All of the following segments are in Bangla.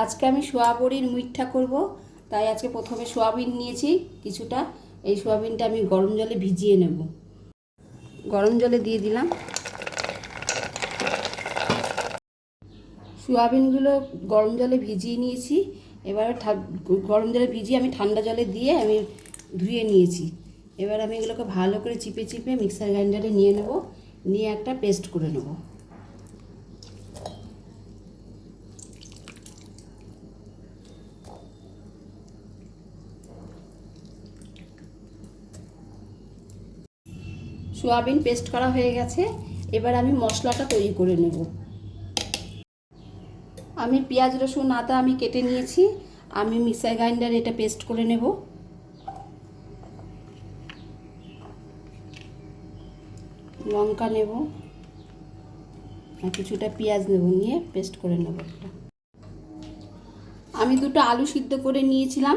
আজকে আমি সোয়াবড়ির মুইঠা করব। তাই আজকে প্রথমে সোয়াবিন নিয়েছি কিছুটা। এই সোয়াবিনটা আমি গরম জলে ভিজিয়ে নেব। গরম জলে দিয়ে দিলাম। সোয়াবিনগুলো গরম জলে ভিজিয়ে নিয়েছি। এবারে গরম জলে ভিজিয়ে আমি ঠান্ডা জলে দিয়ে আমি ধুয়ে নিয়েছি। এবার আমি এগুলোকে ভালো করে চিপে চিপে মিক্সার গ্রাইন্ডারে নিয়ে নেব, নিয়ে একটা পেস্ট করে নেব। সোয়াবিন পেস্ট করা হয়ে গেছে। এবার আমি মশলাটা তৈরি করে নেব। আমি পেঁয়াজ রসুন আদা আমি কেটে নিয়েছি। আমি মিক্সার গ্রাইন্ডারে এটা পেস্ট করে নেব। লঙ্কা নেব আর কিছুটা পেঁয়াজ নেব, নিয়ে পেস্ট করে নেব একটা। আমি দুটো আলু সিদ্ধ করে নিয়েছিলাম।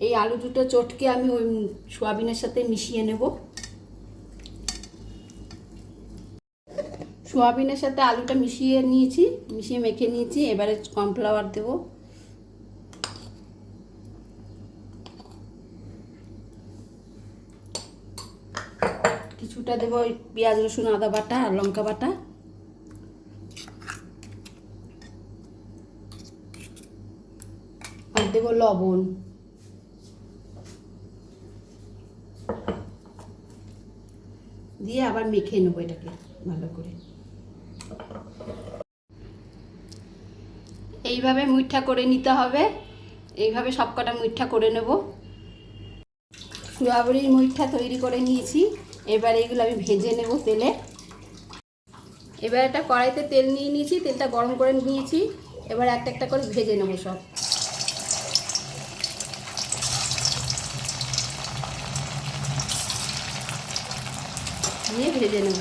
এই আলু দুটো চটকে আমি ওই সোয়াবিনের সাথে মিশিয়ে নেব। সোয়াবিনের সাথে আলুটা মিশিয়ে নিয়েছি, মিশিয়ে মেখে নিয়েছি। এবারে কর্নফ্লাওয়ার দেব। কিছুটা দেব ওই পেঁয়াজ রসুন আদা বাটা আর লঙ্কা বাটা। আর দেব লবণ। দিয়ে আবার মেখে নেবো এটাকে ভালো করে। এইভাবে মুইঠা করে নিতে হবে। এইভাবে সবকটা মুইঠা করে নেব। সোয়াবড়ির মুইঠা তৈরি করে নিয়েছি। এবার এইগুলো আমি ভেজে নেব তেলে। এবার একটা কড়াইতে তেল নিয়ে নিয়েছি, তেলটা গরম করে নিয়েছি। এবার একটা একটা করে ভেজে নেব সব। নিয়ে ভেজে নেব।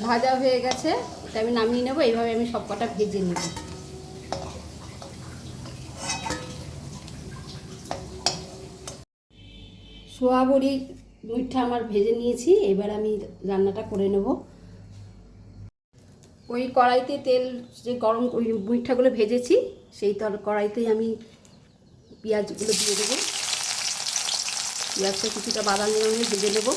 ভাজা হয়ে গেছে, এটা আমি নামিয়ে নেব। এইভাবে আমি সব কটা ভেজে নেব। সোয়াবড়ির মুইঠা আমার ভেজে নিয়েছি। এবার আমি রান্নাটা করে নেব। ওই কড়াইতে তেল যে গরম ওই মুইঠাগুলো ভেজেছি, সেই কড়াইতেই আমি পেঁয়াজগুলো দিয়ে দেবো। পেঁয়াজটা কিছুটা বাদামি রঙের ভেজে নেব।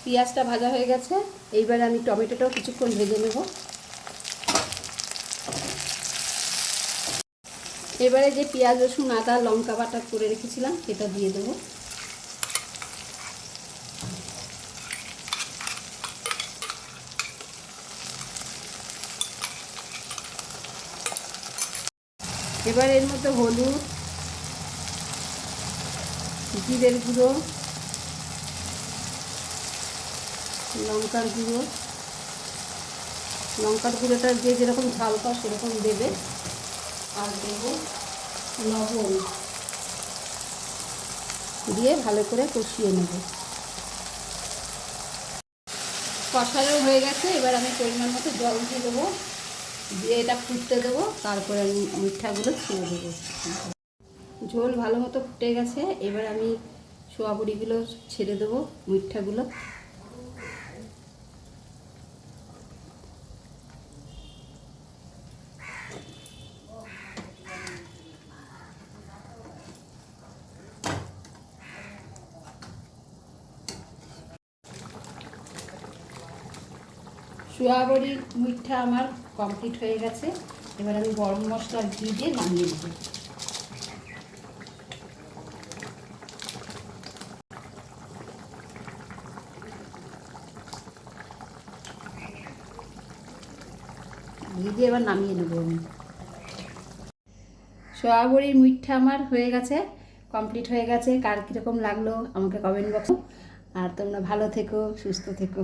পেঁয়াজটা ভাজা হয়ে গেছে। এইবার আমি টমেটোটাও কিছুক্ষণ ভেজে নেব। এবারে যে পেঁয়াজ রসুন আদা লঙ্কা বাটা করে রেখেছিলাম সেটা দিয়ে দেবো। এবার এর মধ্যে হলুদ, জিরের গুঁড়ো, লঙ্কার গুঁড়ো। লঙ্কার গুঁড়োটা যে যেরকম ঝাল খাও সেরকম দেবে। আর দেব লবণ, দিয়ে ভালো করে কষিয়ে নেব। কষানো হয়ে গেছে। এবার আমি পরিমাণ মতো জল দিয়ে দেবো, দিয়ে এটা ফুটতে দেবো। তারপরে আমি মিঠাগুলো ছেড়ে দেবো। ঝোল ভালো মতো ফুটে গেছে। এবার আমি সোয়াবড়িগুলো ছেড়ে দেবো, মিঠাগুলো। সোয়াবড়ির মুইঠা আমার কমপ্লিট হয়ে গেছে। এবার আমি গরম মশলা দিয়ে নামিয়ে নেব। দিয়ে এবার নামিয়ে নেব আমি। সোয়াবড়ির মুইঠা আমার হয়ে গেছে, কমপ্লিট হয়ে গেছে। কার কীরকম লাগলো আমাকে কমেন্ট বক্সে। আর তোমরা ভালো থেকো, সুস্থ থেকো।